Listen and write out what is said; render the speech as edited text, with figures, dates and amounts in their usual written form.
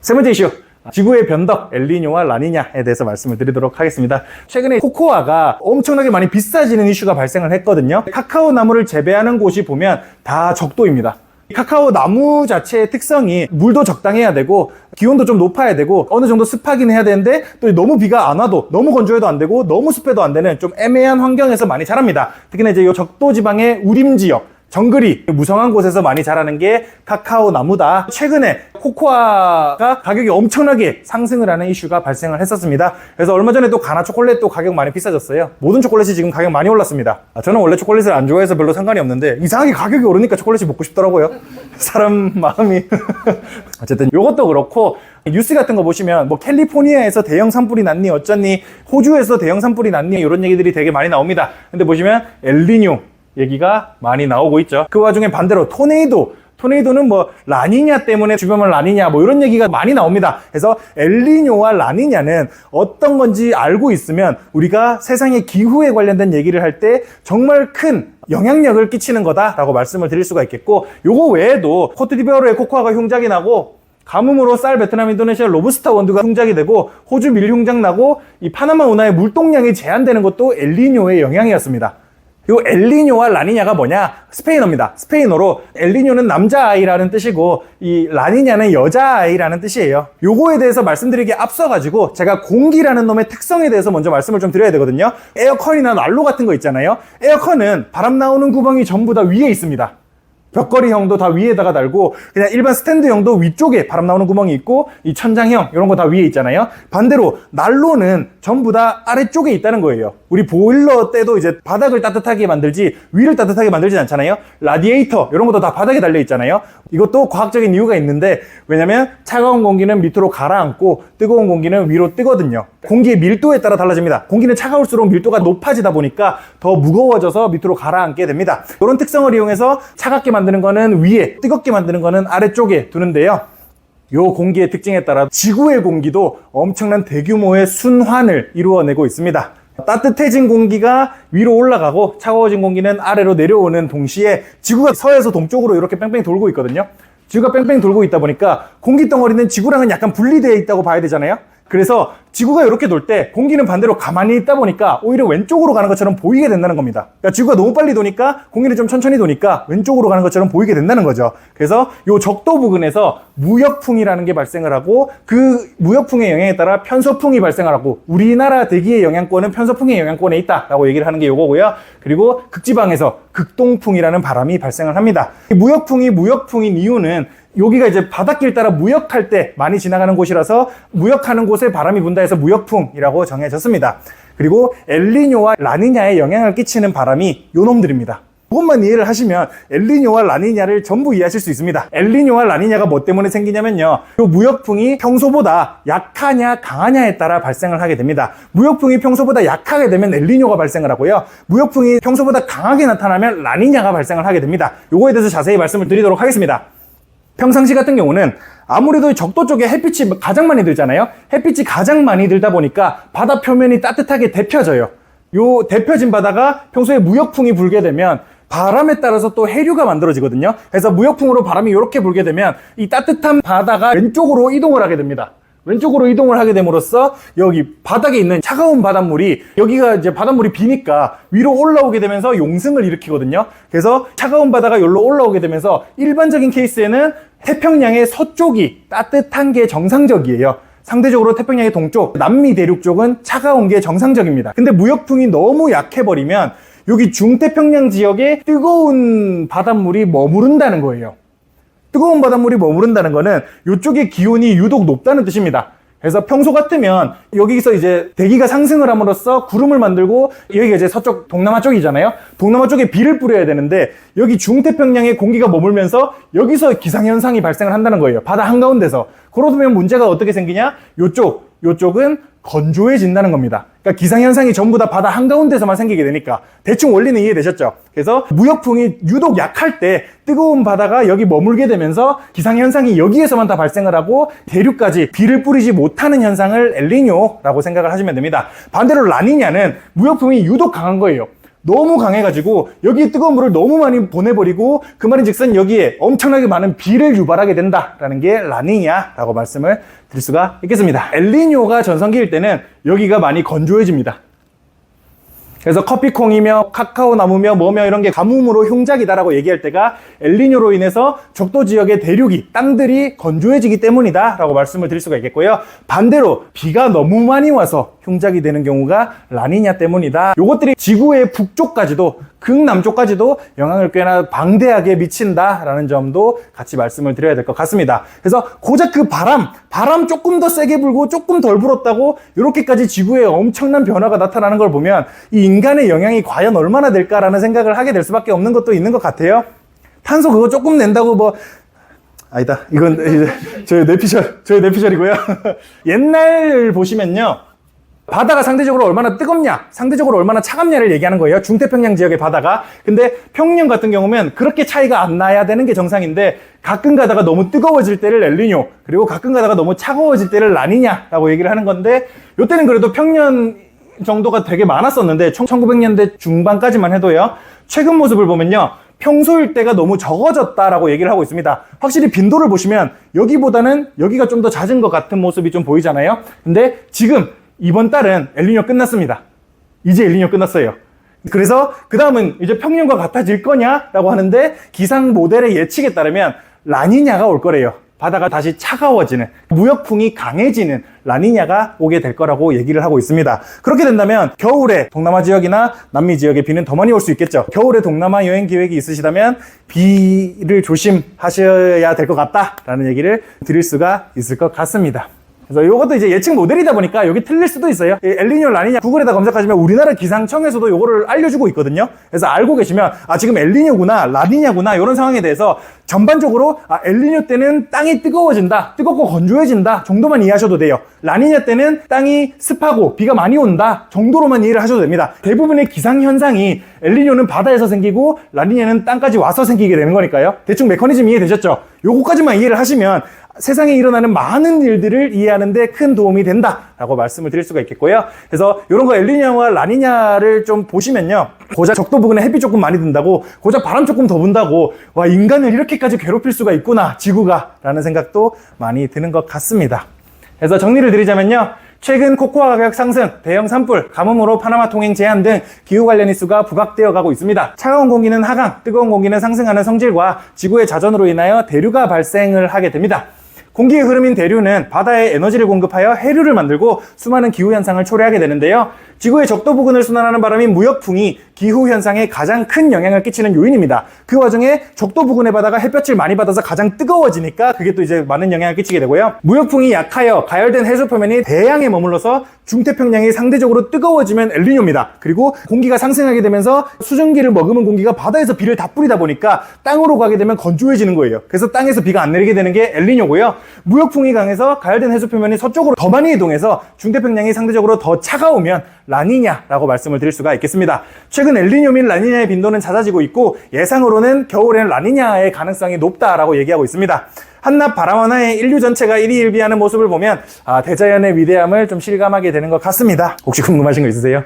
세 번째 이슈, 지구의 변덕, 엘니뇨와 라니냐에 대해서 말씀을 드리도록 하겠습니다. 최근에 코코아가 엄청나게 많이 비싸지는 이슈가 발생을 했거든요. 카카오 나무를 재배하는 곳이 보면 다 적도입니다. 카카오 나무 자체의 특성이 물도 적당해야 되고 기온도 좀 높아야 되고 어느 정도 습하긴 해야 되는데 또 너무 비가 안 와도 너무 건조해도 안 되고 너무 습해도 안 되는 좀 애매한 환경에서 많이 자랍니다. 특히나 이제 이 적도 지방의 우림 지역, 정글이 무성한 곳에서 많이 자라는 게 카카오 나무다. 최근에 코코아가 가격이 엄청나게 상승을 하는 이슈가 발생을 했었습니다. 그래서 얼마 전에 또 가나 초콜릿도 가격 많이 비싸졌어요. 모든 초콜릿이 지금 가격 많이 올랐습니다. 저는 원래 초콜릿을 안 좋아해서 별로 상관이 없는데 이상하게 가격이 오르니까 초콜릿이 먹고 싶더라고요. 사람 마음이. 어쨌든 이것도 그렇고 뉴스 같은 거 보시면 뭐 캘리포니아에서 대형 산불이 났니 어쩌니, 호주에서 대형 산불이 났니, 이런 얘기들이 되게 많이 나옵니다. 근데 보시면 엘니뇨 얘기가 많이 나오고 있죠. 그 와중에 반대로 토네이도는 뭐 라니냐 때문에 주변만 라니냐 뭐 이런 얘기가 많이 나옵니다. 그래서 엘니뇨와 라니냐는 어떤 건지 알고 있으면 우리가 세상의 기후에 관련된 얘기를 할 때 정말 큰 영향력을 끼치는 거다라고 말씀을 드릴 수가 있겠고, 요거 외에도 코트디부아르의 코코아가 흉작이 나고 가뭄으로 쌀, 베트남, 인도네시아 로부스타 원두가 흉작이 되고 호주 밀 흉작 나고 이 파나마 운하의 물동량이 제한되는 것도 엘니뇨의 영향이었습니다. 요 엘니뇨와 라니냐가 뭐냐? 스페인어입니다. 스페인어로 엘니뇨는 남자아이라는 뜻이고 이 라니냐는 여자아이라는 뜻이에요. 요거에 대해서 말씀드리기에 앞서가지고 제가 공기라는 놈의 특성에 대해서 먼저 말씀을 좀 드려야 되거든요. 에어컨이나 난로 같은 거 있잖아요. 에어컨은 바람 나오는 구멍이 전부 다 위에 있습니다. 벽걸이형도 다 위에다가 달고 그냥 일반 스탠드형도 위쪽에 바람 나오는 구멍이 있고 이 천장형 이런 거 다 위에 있잖아요. 반대로 난로는 전부 다 아래쪽에 있다는 거예요. 우리 보일러 때도 이제 바닥을 따뜻하게 만들지 위를 따뜻하게 만들진 않잖아요. 라디에이터 이런 것도 다 바닥에 달려 있잖아요. 이것도 과학적인 이유가 있는데, 왜냐면 차가운 공기는 밑으로 가라앉고 뜨거운 공기는 위로 뜨거든요. 공기의 밀도에 따라 달라집니다. 공기는 차가울수록 밀도가 높아지다 보니까 더 무거워져서 밑으로 가라앉게 됩니다. 이런 특성을 이용해서 차갑게 만드는 거는 위에, 뜨겁게 만드는 거는 아래쪽에 두는데요. 요 공기의 특징에 따라 지구의 공기도 엄청난 대규모의 순환을 이루어내고 있습니다. 따뜻해진 공기가 위로 올라가고 차가워진 공기는 아래로 내려오는 동시에 지구가 서에서 동쪽으로 이렇게 뺑뺑 돌고 있거든요. 지구가 뺑뺑 돌고 있다 보니까 공기 덩어리는 지구랑은 약간 분리되어 있다고 봐야 되잖아요. 그래서 지구가 이렇게 돌 때 공기는 반대로 가만히 있다 보니까 오히려 왼쪽으로 가는 것처럼 보이게 된다는 겁니다. 그러니까 지구가 너무 빨리 도니까 공기는 좀 천천히 도니까 왼쪽으로 가는 것처럼 보이게 된다는 거죠. 그래서 이 적도 부근에서 무역풍이라는 게 발생을 하고 그 무역풍의 영향에 따라 편서풍이 발생을 하고 우리나라 대기의 영향권은 편서풍의 영향권에 있다라고 얘기를 하는 게 요거고요. 그리고 극지방에서 극동풍이라는 바람이 발생을 합니다. 이 무역풍이 무역풍인 이유는 여기가 이제 바닷길 따라 무역할 때 많이 지나가는 곳이라서 무역하는 곳에 바람이 분다 해서 무역풍이라고 정해졌습니다. 그리고 엘니뇨와 라니냐에 영향을 끼치는 바람이 요 놈들입니다. 그것만 이해를 하시면 엘니뇨와 라니냐를 전부 이해하실 수 있습니다. 엘니뇨와 라니냐가 뭐 때문에 생기냐면요, 이 무역풍이 평소보다 약하냐 강하냐에 따라 발생을 하게 됩니다. 무역풍이 평소보다 약하게 되면 엘니뇨가 발생을 하고요, 무역풍이 평소보다 강하게 나타나면 라니냐가 발생을 하게 됩니다. 요거에 대해서 자세히 말씀을 드리도록 하겠습니다. 평상시 같은 경우는 아무래도 적도 쪽에 햇빛이 가장 많이 들잖아요. 햇빛이 가장 많이 들다 보니까 바다 표면이 따뜻하게 데펴져요. 요 데펴진 바다가 평소에 무역풍이 불게 되면 바람에 따라서 또 해류가 만들어지거든요. 그래서 무역풍으로 바람이 이렇게 불게 되면 이 따뜻한 바다가 왼쪽으로 이동을 하게 됩니다. 왼쪽으로 이동을 하게 됨으로써 여기 바닥에 있는 차가운 바닷물이, 여기가 이제 바닷물이 비니까 위로 올라오게 되면서 용승을 일으키거든요. 그래서 차가운 바다가 여기로 올라오게 되면서 일반적인 케이스에는 태평양의 서쪽이 따뜻한 게 정상적이에요. 상대적으로 태평양의 동쪽, 남미 대륙 쪽은 차가운 게 정상적입니다. 근데 무역풍이 너무 약해버리면 여기 중태평양 지역에 뜨거운 바닷물이 머무른다는 거예요. 뜨거운 바닷물이 머무른다는 거는 이쪽의 기온이 유독 높다는 뜻입니다. 그래서 평소 같으면 여기서 이제 대기가 상승을 함으로써 구름을 만들고, 여기가 이제 서쪽 동남아 쪽이잖아요. 동남아 쪽에 비를 뿌려야 되는데 여기 중태평양에 공기가 머물면서 여기서 기상현상이 발생을 한다는 거예요. 바다 한가운데서. 그러면 문제가 어떻게 생기냐? 요쪽은 건조해진다는 겁니다. 그러니까 기상현상이 전부 다 바다 한가운데서만 생기게 되니까 대충 원리는 이해되셨죠? 그래서 무역풍이 유독 약할 때 뜨거운 바다가 여기 머물게 되면서 기상현상이 여기에서만 다 발생을 하고 대륙까지 비를 뿌리지 못하는 현상을 엘니뇨라고 생각을 하시면 됩니다. 반대로 라니냐는 무역풍이 유독 강한 거예요. 너무 강해가지고 여기 뜨거운 물을 너무 많이 보내버리고 그 말인즉슨 여기에 엄청나게 많은 비를 유발하게 된다라는 게 라니냐라고 말씀을 드릴 수가 있겠습니다. 엘니뇨가 전성기일 때는 여기가 많이 건조해집니다. 그래서 커피콩이며 카카오 나무며 뭐며 이런 게 가뭄으로 흉작이다라고 얘기할 때가 엘니뇨로 인해서 적도 지역의 대륙이 땅들이 건조해지기 때문이다라고 말씀을 드릴 수가 있겠고요. 반대로 비가 너무 많이 와서 흉작이 되는 경우가 라니냐 때문이다. 요것들이 지구의 북쪽까지도 극남쪽까지도 영향을 꽤나 방대하게 미친다라는 점도 같이 말씀을 드려야 될 것 같습니다. 그래서 고작 그 바람 조금 더 세게 불고 조금 덜 불었다고 이렇게까지 지구에 엄청난 변화가 나타나는 걸 보면 이 인간의 영향이 과연 얼마나 될까라는 생각을 하게 될 수밖에 없는 것도 있는 것 같아요. 탄소 그거 조금 낸다고 뭐 아니다. 이건 저희 뇌피셜이고요. 옛날 보시면요. 바다가 상대적으로 얼마나 뜨겁냐, 상대적으로 얼마나 차갑냐를 얘기하는 거예요. 중태평양 지역의 바다가. 근데 평년 같은 경우면 그렇게 차이가 안 나야 되는 게 정상인데 가끔 가다가 너무 뜨거워질 때를 엘니뇨, 그리고 가끔 가다가 너무 차가워질 때를 라니냐라고 얘기를 하는 건데 이때는 그래도 평년 정도가 되게 많았었는데 1900년대 중반까지만 해도요. 최근 모습을 보면요. 평소일 때가 너무 적어졌다라고 얘기를 하고 있습니다. 확실히 빈도를 보시면 여기보다는 여기가 좀 더 잦은 것 같은 모습이 좀 보이잖아요. 근데 지금 이번 달은 엘니뇨 끝났습니다. 이제 엘니뇨 끝났어요. 그래서 그 다음은 이제 평년과 같아질 거냐라고 하는데 기상 모델의 예측에 따르면 라니냐가 올 거래요. 바다가 다시 차가워지는, 무역풍이 강해지는 라니냐가 오게 될 거라고 얘기를 하고 있습니다. 그렇게 된다면 겨울에 동남아 지역이나 남미 지역에 비는 더 많이 올 수 있겠죠. 겨울에 동남아 여행 계획이 있으시다면 비를 조심하셔야 될 것 같다라는 얘기를 드릴 수가 있을 것 같습니다. 그래서 이것도 이제 예측 모델이다 보니까 여기 틀릴 수도 있어요. 엘니뇨, 라니냐 구글에다 검색하시면 우리나라 기상청에서도 이거를 알려주고 있거든요. 그래서 알고 계시면 지금 엘니뇨구나, 라니냐구나 이런 상황에 대해서 전반적으로 엘니뇨 때는 땅이 뜨거워진다, 뜨겁고 건조해진다 정도만 이해하셔도 돼요. 라니냐 때는 땅이 습하고 비가 많이 온다 정도로만 이해를 하셔도 됩니다. 대부분의 기상현상이 엘니뇨는 바다에서 생기고 라니냐는 땅까지 와서 생기게 되는 거니까요. 대충 메커니즘 이해되셨죠? 요거까지만 이해를 하시면 세상에 일어나는 많은 일들을 이해하는 데 큰 도움이 된다라고 말씀을 드릴 수가 있겠고요. 그래서 이런 거 엘니뇨와 라니냐를 좀 보시면요. 고작 적도 부근에 햇빛 조금 많이 든다고, 고작 바람 조금 더 분다고 와 인간을 이렇게까지 괴롭힐 수가 있구나 지구가 라는 생각도 많이 드는 것 같습니다. 그래서 정리를 드리자면요. 최근 코코아 가격 상승, 대형 산불, 가뭄으로 파나마 통행 제한 등 기후 관련 이슈가 부각되어 가고 있습니다. 차가운 공기는 하강, 뜨거운 공기는 상승하는 성질과 지구의 자전으로 인하여 대류가 발생을 하게 됩니다. 공기의 흐름인 대류는 바다에 에너지를 공급하여 해류를 만들고 수많은 기후현상을 초래하게 되는데요. 지구의 적도 부근을 순환하는 바람인 무역풍이 기후현상에 가장 큰 영향을 끼치는 요인입니다. 그 와중에 적도 부근의 바다가 햇볕을 많이 받아서 가장 뜨거워지니까 그게 또 이제 많은 영향을 끼치게 되고요. 무역풍이 약하여 가열된 해수 표면이 대양에 머물러서 중태평양이 상대적으로 뜨거워지면 엘니뇨입니다. 그리고 공기가 상승하게 되면서 수증기를 머금은 공기가 바다에서 비를 다 뿌리다 보니까 땅으로 가게 되면 건조해지는 거예요. 그래서 땅에서 비가 안 내리게 되는 게 엘니뇨고요. 무역풍이 강해서 가열된 해수 표면이 서쪽으로 더 많이 이동해서 중태평양이 상대적으로 더 차가우면 라니냐라고 말씀을 드릴 수가 있겠습니다. 최근 엘니뇨 및 라니냐의 빈도는 잦아지고 있고 예상으로는 겨울에는 라니냐의 가능성이 높다라고 얘기하고 있습니다. 한낮 바람 하나에 인류 전체가 일희일비하는 모습을 보면 대자연의 위대함을 좀 실감하게 되는 것 같습니다. 혹시 궁금하신 거 있으세요?